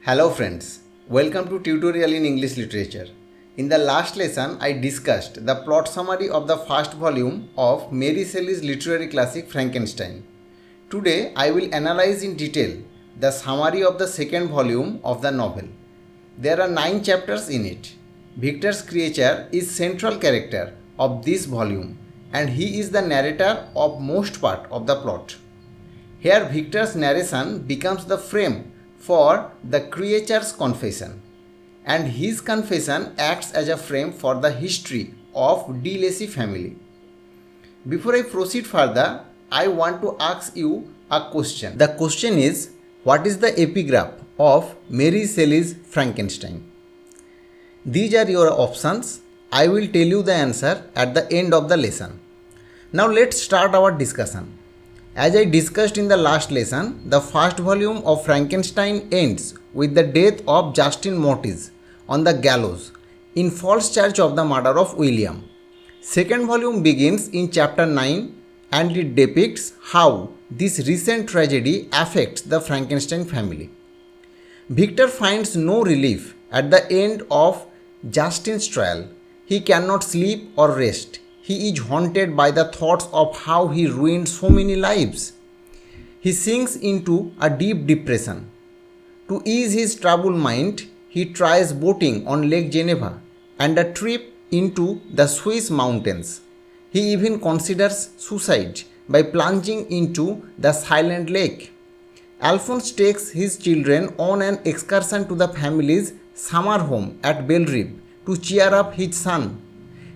Hello friends, welcome to Tutorial in English Literature. In the last lesson, I discussed the plot summary of the first volume of Mary Shelley's literary classic Frankenstein. Today, I will analyze in detail the summary of the second volume of the novel. There are 9 chapters in it. Victor's creature is central character of this volume and he is the narrator of most part of the plot. Here Victor's narration becomes the frame for the creature's confession, and his confession acts as a frame for the history of De Lacy family. Before I proceed further, I want to ask you a question. The question is, what is the epigraph of Mary Shelley's Frankenstein? These are your options. I will tell you the answer at the end of the lesson. Now let's start our discussion. As I discussed in the last lesson, the first volume of Frankenstein ends with the death of Justin Mortis on the gallows in false charge of the murder of William. Second volume begins in chapter 9 and it depicts how this recent tragedy affects the Frankenstein family. Victor finds no relief at the end of Justin's trial. He cannot sleep or rest. He is haunted by the thoughts of how he ruined so many lives. He sinks into a deep depression. To ease his troubled mind, he tries boating on Lake Geneva and a trip into the Swiss mountains. He even considers suicide by plunging into the silent lake. Alphonse takes his children on an excursion to the family's summer home at Bellerive to cheer up his son.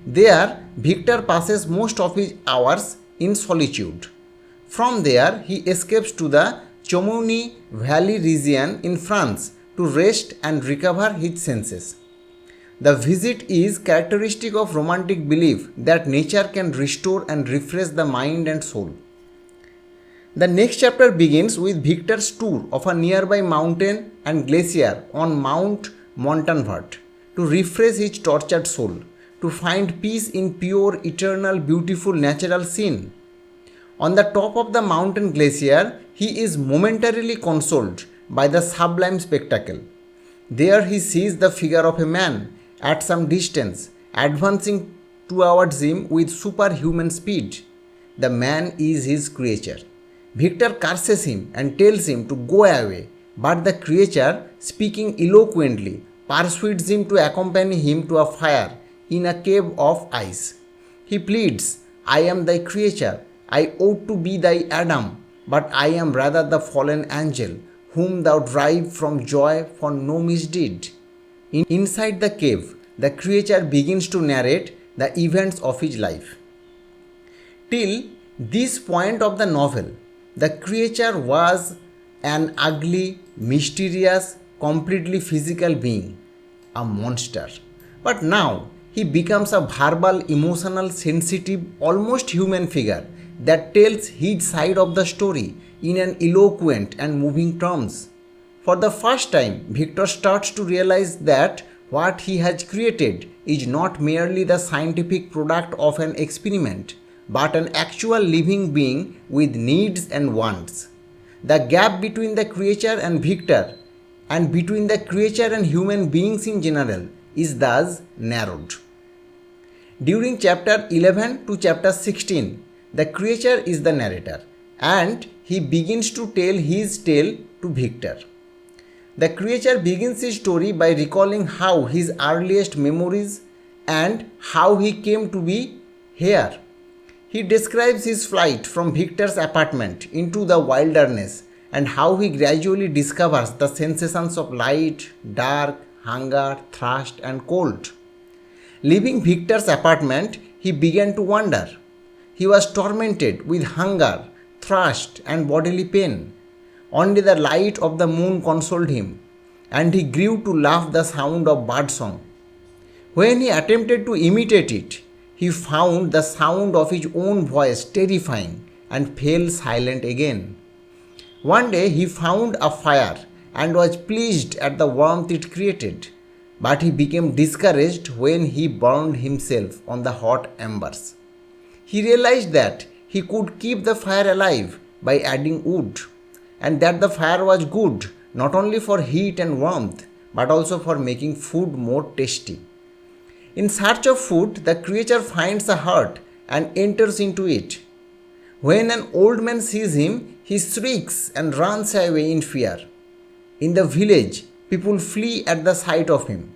There, Victor passes most of his hours in solitude. From there, he escapes to the Chamonix Valley region in France to rest and recover his senses. The visit is characteristic of romantic belief that nature can restore and refresh the mind and soul. The next chapter begins with Victor's tour of a nearby mountain and glacier on Mount Montanvert to refresh his tortured soul, to find peace in pure, eternal, beautiful natural scene. On the top of the mountain glacier, he is momentarily consoled by the sublime spectacle. There he sees the figure of a man at some distance, advancing towards him with superhuman speed. The man is his creature. Victor curses him and tells him to go away, but the creature, speaking eloquently, persuades him to accompany him to a fire in a cave of ice. He pleads, I am thy creature, I ought to be thy Adam, but I am rather the fallen angel, whom thou drive from joy for no misdeed. Inside the cave, the creature begins to narrate the events of his life. Till this point of the novel, the creature was an ugly, mysterious, completely physical being, a monster. But now, he becomes a verbal, emotional, sensitive, almost human figure that tells his side of the story in an eloquent and moving terms. For the first time, Victor starts to realize that what he has created is not merely the scientific product of an experiment, but an actual living being with needs and wants. The gap between the creature and Victor, and between the creature and human beings in general, is thus narrowed. During chapter 11 to chapter 16, the creature is the narrator and he begins to tell his tale to Victor. The creature begins his story by recalling how his earliest memories and how he came to be here. He describes his flight from Victor's apartment into the wilderness and how he gradually discovers the sensations of light, dark, hunger, thirst and cold. Leaving Victor's apartment, he began to wander. He was tormented with hunger, thirst and bodily pain. Only the light of the moon consoled him, and he grew to love the sound of birdsong. When he attempted to imitate it, he found the sound of his own voice terrifying and fell silent again. One day he found a fire and was pleased at the warmth it created, but he became discouraged when he burned himself on the hot embers. He realized that he could keep the fire alive by adding wood, and that the fire was good not only for heat and warmth, but also for making food more tasty. In search of food, the creature finds a hut and enters into it. When an old man sees him, he shrieks and runs away in fear. In the village, people flee at the sight of him.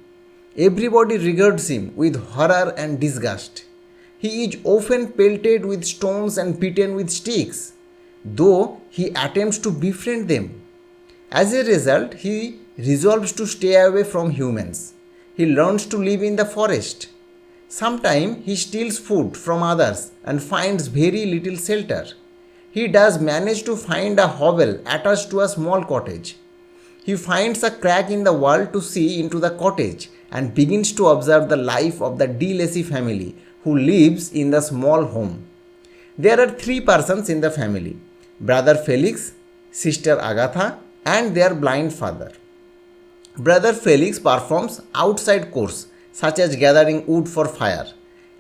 Everybody regards him with horror and disgust. He is often pelted with stones and beaten with sticks, though he attempts to befriend them. As a result, he resolves to stay away from humans. He learns to live in the forest. Sometimes he steals food from others and finds very little shelter. He does manage to find a hovel attached to a small cottage. He finds a crack in the wall to see into the cottage and begins to observe the life of the De Lacy family who lives in the small home. There are 3 persons in the family: brother Felix, sister Agatha, and their blind father. Brother Felix performs outside chores such as gathering wood for fire,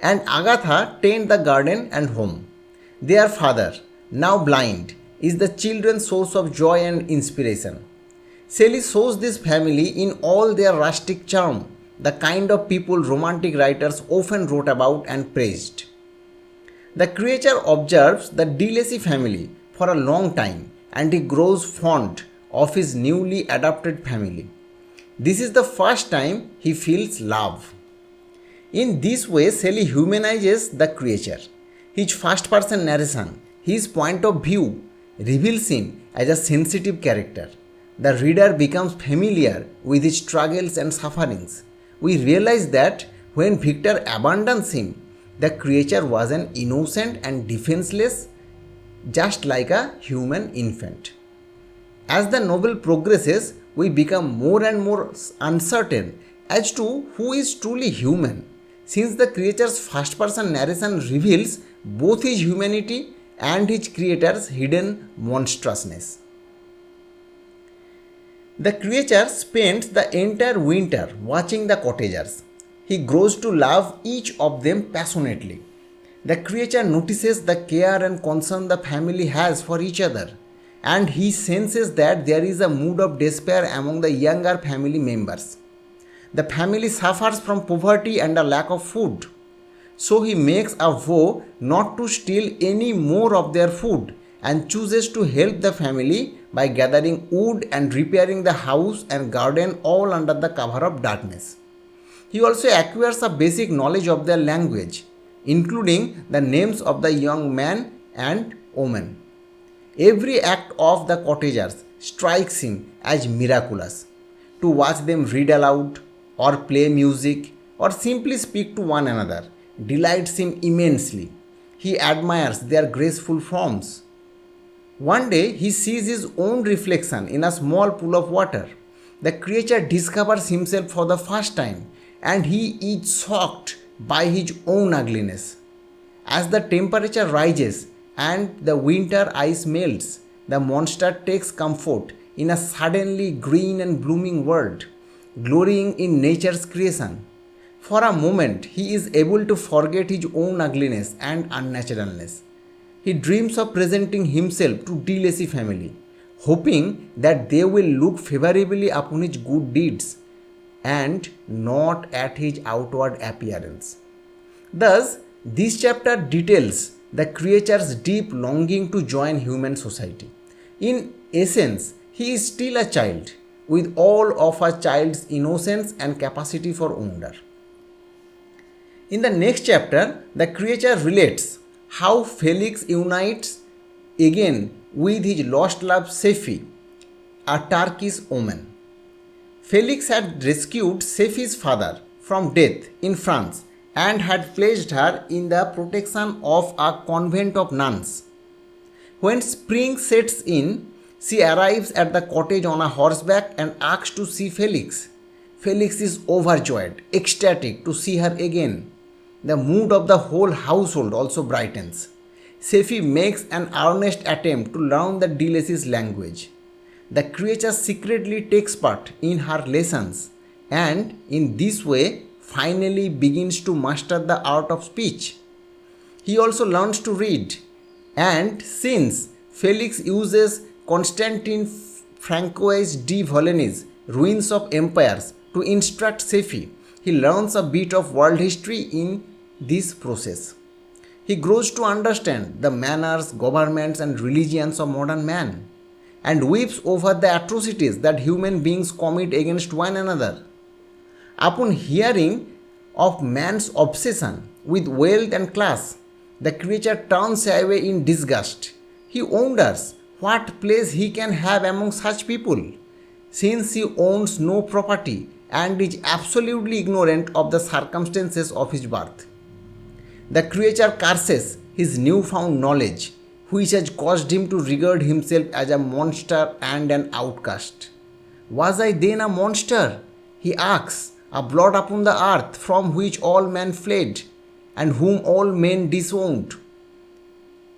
and Agatha tends the garden and home. Their father, now blind, is the children's source of joy and inspiration. Shelley shows this family in all their rustic charm, the kind of people romantic writers often wrote about and praised. The creature observes the De Lacy family for a long time and he grows fond of his newly adopted family. This is the first time he feels love. In this way, Shelley humanizes the creature. His first person narration, his point of view, reveals him as a sensitive character. The reader becomes familiar with his struggles and sufferings. We realize that when Victor abandons him, the creature was an innocent and defenseless, just like a human infant. As the novel progresses, we become more and more uncertain as to who is truly human, since the creature's first person narration reveals both his humanity and his creator's hidden monstrousness. The creature spends the entire winter watching the cottagers. He grows to love each of them passionately. The creature notices the care and concern the family has for each other, and he senses that there is a mood of despair among the younger family members. The family suffers from poverty and a lack of food, so he makes a vow not to steal any more of their food and chooses to help the family by gathering wood and repairing the house and garden, all under the cover of darkness. He also acquires a basic knowledge of their language, including the names of the young man and woman. Every act of the cottagers strikes him as miraculous. To watch them read aloud, or play music, or simply speak to one another delights him immensely. He admires their graceful forms. One day he sees his own reflection in a small pool of water. The creature discovers himself for the first time and he is shocked by his own ugliness. As the temperature rises and the winter ice melts, the monster takes comfort in a suddenly green and blooming world, glorying in nature's creation. For a moment, he is able to forget his own ugliness and unnaturalness. He dreams of presenting himself to De Lacy family, hoping that they will look favorably upon his good deeds and not at his outward appearance. Thus, this chapter details the creature's deep longing to join human society. In essence, he is still a child, with all of a child's innocence and capacity for wonder. In the next chapter, the creature relates how Felix unites again with his lost love Sephi, a Turkish woman. Felix had rescued Sephi's father from death in France and had placed her in the protection of a convent of nuns. When spring sets in, she arrives at the cottage on a horseback and asks to see Felix. Felix is overjoyed, ecstatic to see her again. The mood of the whole household also brightens. Sephi makes an earnest attempt to learn the De Lacy's language. The creature secretly takes part in her lessons and in this way finally begins to master the art of speech. He also learns to read, and since Felix uses Constantine Francois de Volney's Ruins of Empires to instruct Sefi. He learns a bit of world history in this process. He grows to understand the manners, governments, and religions of modern man, and weeps over the atrocities that human beings commit against one another. Upon hearing of man's obsession with wealth and class, the creature turns away in disgust. He wonders what place he can have among such people, since he owns no property and is absolutely ignorant of the circumstances of his birth. The creature curses his newfound knowledge, which has caused him to regard himself as a monster and an outcast. Was I then a monster? He asks, a blot upon the earth from which all men fled, and whom all men disowned.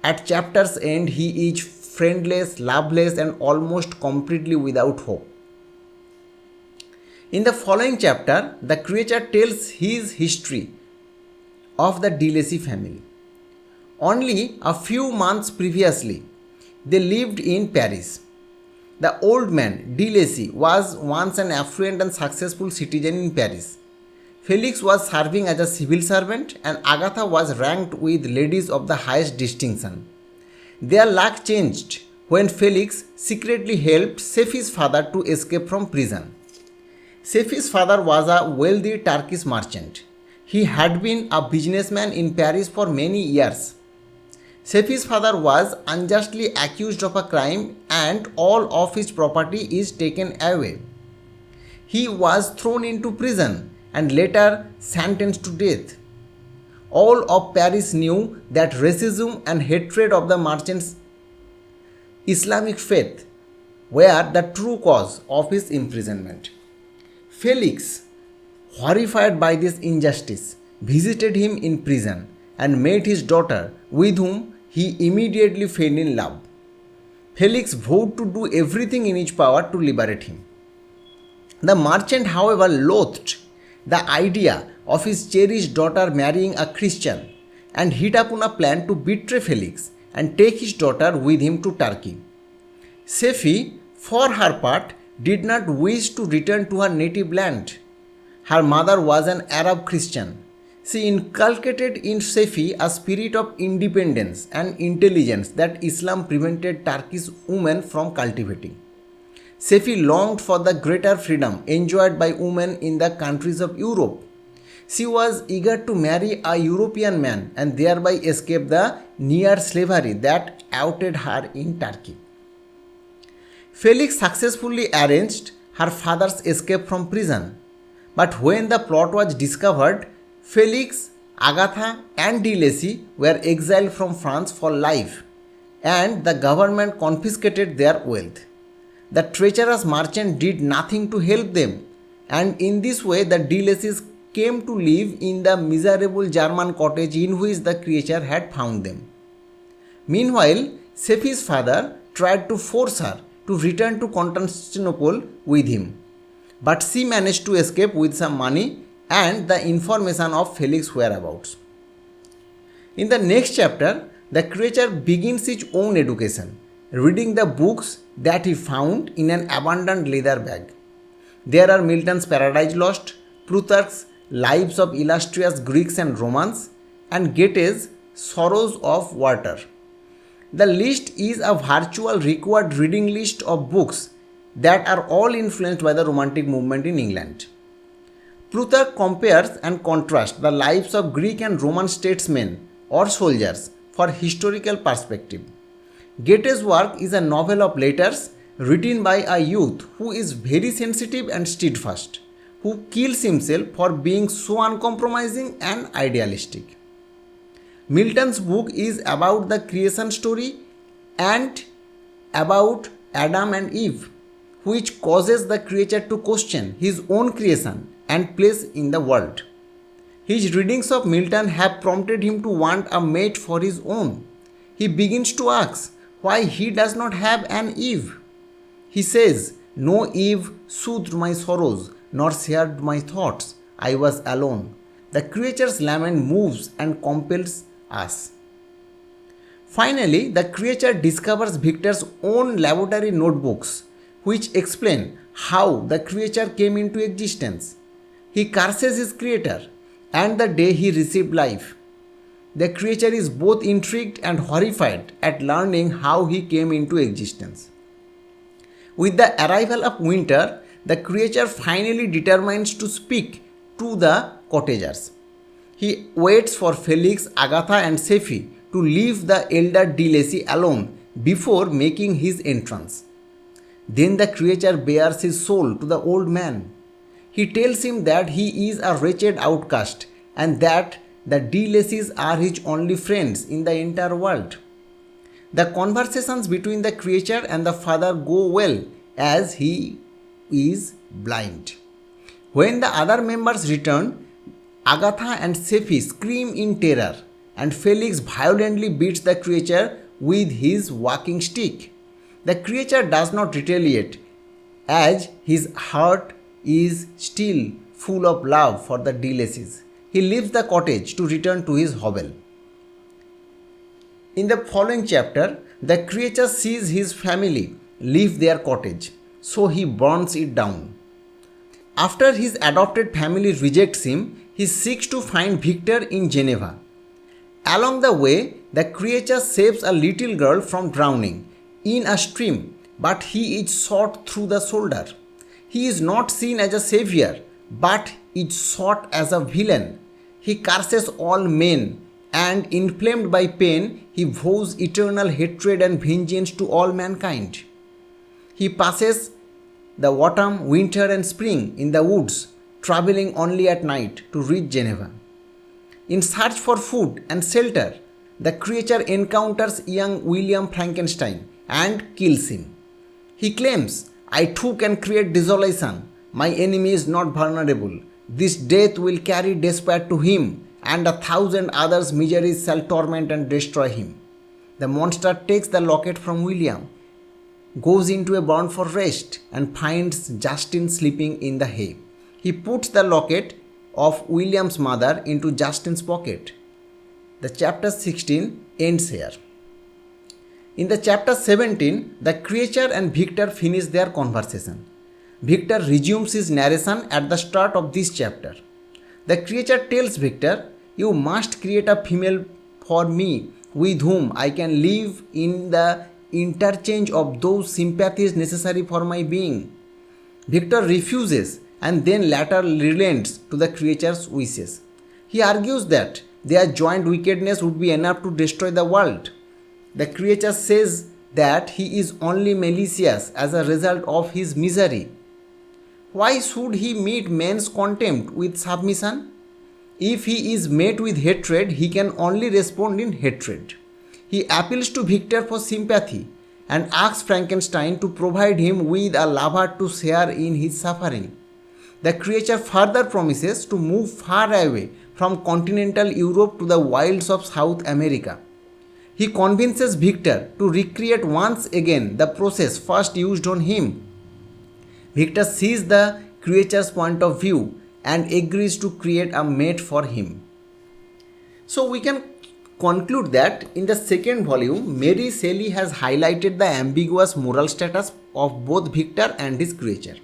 At chapter's end, he is friendless, loveless, and almost completely without hope. In the following chapter, the creature tells his history of the de Lacy family. Only a few months previously, they lived in Paris. The old man, de Lacy, was once an affluent and successful citizen in Paris. Felix was serving as a civil servant, and Agatha was ranked with ladies of the highest distinction. Their luck changed when Felix secretly helped Sefi's father to escape from prison. Sefi's father was a wealthy Turkish merchant. He had been a businessman in Paris for many years. Sefi's father was unjustly accused of a crime, and all of his property is taken away. He was thrown into prison and later sentenced to death. All of Paris knew that racism and hatred of the merchant's Islamic faith were the true cause of his imprisonment. Felix, horrified by this injustice, visited him in prison and met his daughter, with whom he immediately fell in love. Felix vowed to do everything in his power to liberate him. The merchant, however, loathed the idea of his cherished daughter marrying a Christian and hit upon a plan to betray Felix and take his daughter with him to Turkey. Sefi, for her part, did not wish to return to her native land. Her mother was an Arab Christian. She inculcated in Sefi a spirit of independence and intelligence that Islam prevented Turkish women from cultivating. Sefi longed for the greater freedom enjoyed by women in the countries of Europe. She was eager to marry a European man and thereby escape the near slavery that awaited her in Turkey. Felix successfully arranged her father's escape from prison. But when the plot was discovered, Felix, Agatha, and de Lacy were exiled from France for life, and the government confiscated their wealth. The treacherous merchant did nothing to help them, and in this way the de Lacys came to live in the miserable German cottage in which the creature had found them. Meanwhile, Sefi's father tried to force her to return to Constantinople with him, but she managed to escape with some money and the information of Felix's whereabouts. In the next chapter, the creature begins his own education, reading the books that he found in an abandoned leather bag. There are Milton's Paradise Lost, Plutarch's Lives of Illustrious Greeks and Romans, and Goethe's Sorrows of Water. The list is a virtual required reading list of books that are all influenced by the Romantic movement in England. Plutarch compares and contrasts the lives of Greek and Roman statesmen or soldiers for historical perspective. Goethe's work is a novel of letters written by a youth who is very sensitive and steadfast, who kills himself for being so uncompromising and idealistic. Milton's book is about the creation story and about Adam and Eve, which causes the creature to question his own creation and place in the world. His readings of Milton have prompted him to want a mate for his own. He begins to ask why he does not have an Eve. He says, "No Eve soothed my sorrows, nor shared my thoughts. I was alone." The creature's lament moves and compels us. Finally, the creature discovers Victor's own laboratory notebooks, which explain how the creature came into existence. He curses his creator and the day he received life. The creature is both intrigued and horrified at learning how he came into existence. With the arrival of winter, the creature finally determines to speak to the cottagers. He waits for Felix, Agatha, and Sephi to leave the elder de Lacy alone before making his entrance. Then the creature bears his soul to the old man. He tells him that he is a wretched outcast and that the de Lacys are his only friends in the entire world. The conversations between the creature and the father go well as he is blind. When the other members return, Agatha and Sephi scream in terror and Felix violently beats the creature with his walking stick. The creature does not retaliate as his heart is still full of love for the de Lacys. He leaves the cottage to return to his hovel. In the following chapter, the creature sees his family leave their cottage, so he burns it down. After his adopted family rejects him, he seeks to find Victor in Geneva. Along the way, the creature saves a little girl from drowning in a stream, but he is shot through the shoulder. He is not seen as a savior, but is shot as a villain. He curses all men, and inflamed by pain, he vows eternal hatred and vengeance to all mankind. He passes the autumn, winter, and spring in the woods, traveling only at night to reach Geneva. In search for food and shelter, the creature encounters young William Frankenstein and kills him. He claims, "I too can create desolation. My enemy is not vulnerable. This death will carry despair to him, and 1,000 others' miseries shall torment and destroy him." The monster takes the locket from William, goes into a barn for rest, and finds Justin sleeping in the hay. He puts the locket of William's mother into Justin's pocket. The chapter 16 ends here. In the chapter 17, the creature and Victor finish their conversation. Victor resumes his narration at the start of this chapter. The creature tells Victor, "You must create a female for me with whom I can live in the interchange of those sympathies necessary for my being." Victor refuses and then later relents to the creature's wishes. He argues that their joint wickedness would be enough to destroy the world. The creature says that he is only malicious as a result of his misery. Why should he meet men's contempt with submission? If he is met with hatred, he can only respond in hatred. He appeals to Victor for sympathy and asks Frankenstein to provide him with a lover to share in his suffering. The creature further promises to move far away from continental Europe to the wilds of South America. He convinces Victor to recreate once again the process first used on him. Victor sees the creature's point of view and agrees to create a mate for him. So we can conclude that in the second volume, Mary Shelley has highlighted the ambiguous moral status of both Victor and his creature.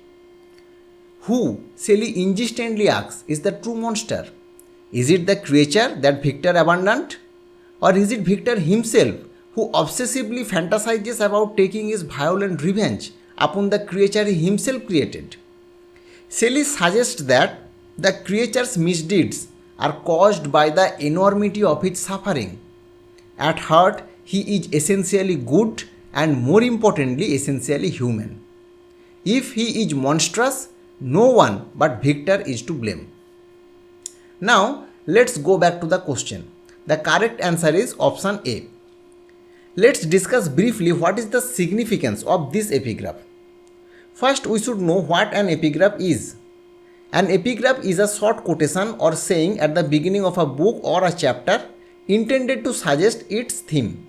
Who, Shelley insistently asks, is the true monster? Is it the creature that Victor abandoned? Or is it Victor himself who obsessively fantasizes about taking his violent revenge upon the creature he himself created? Shelley suggests that the creature's misdeeds are caused by the enormity of its suffering. At heart, he is essentially good and, more importantly, essentially human. If he is monstrous, no one but Victor is to blame. Now, let's go back to the question. The correct answer is option A. Let's discuss briefly what is the significance of this epigraph. First, we should know what an epigraph is. An epigraph is a short quotation or saying at the beginning of a book or a chapter intended to suggest its theme.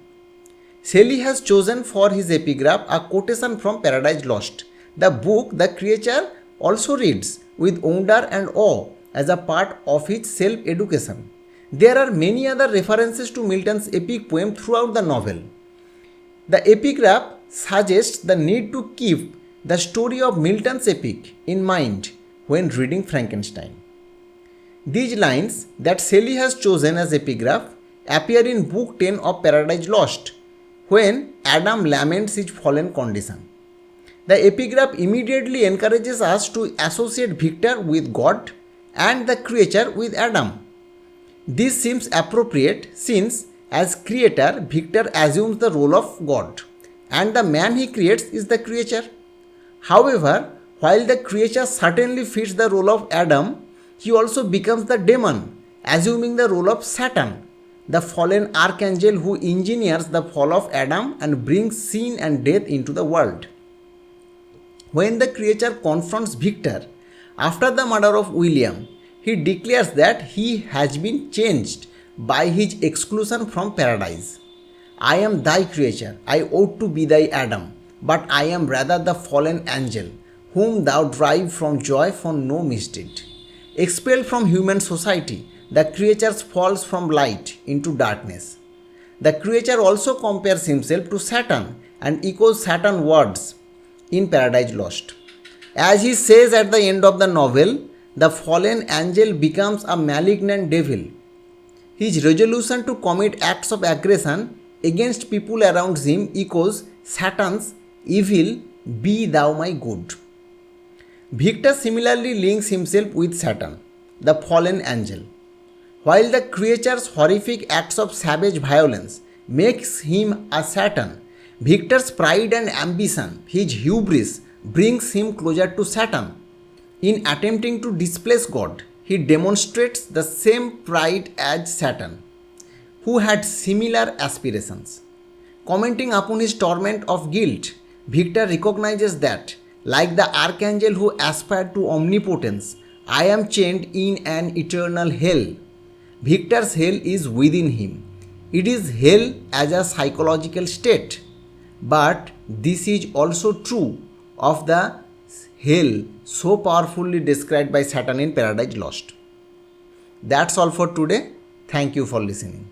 Shelley has chosen for his epigraph a quotation from Paradise Lost, the book the creature also reads with wonder and awe as a part of his self-education. There are many other references to Milton's epic poem throughout the novel. The epigraph suggests the need to keep the story of Milton's epic in mind when reading Frankenstein. These lines that Shelley has chosen as epigraph appear in Book 10 of Paradise Lost, when Adam laments his fallen condition. The epigraph immediately encourages us to associate Victor with God and the creature with Adam. This seems appropriate since, as creator, Victor assumes the role of God, and the man he creates is the creature. However, while the creature certainly fits the role of Adam, he also becomes the demon, assuming the role of Satan, the fallen archangel who engineers the fall of Adam and brings sin and death into the world. When the creature confronts Victor after the murder of William, he declares that he has been changed by his exclusion from paradise. I am thy creature, I ought to be thy Adam, but I am rather the fallen angel, whom thou drive from joy for no misdeed. Expelled from human society, the creature falls from light into darkness. The creature also compares himself to Satan and echoes Satan's words in Paradise Lost. As he says at the end of the novel, the fallen angel becomes a malignant devil. His resolution to commit acts of aggression against people around him echoes Satan's evil, be thou my good. Victor similarly links himself with Satan, the fallen angel. While the creature's horrific acts of savage violence makes him a Satan, Victor's pride and ambition, his hubris, brings him closer to Satan. In attempting to displace God, he demonstrates the same pride as Satan, who had similar aspirations. Commenting upon his torment of guilt, Victor recognizes that, like the archangel who aspired to omnipotence, I am chained in an eternal hell. Victor's hell is within him. It is hell as a psychological state. But this is also true of the hell so powerfully described by Satan in Paradise Lost. That's all for today. Thank you for listening.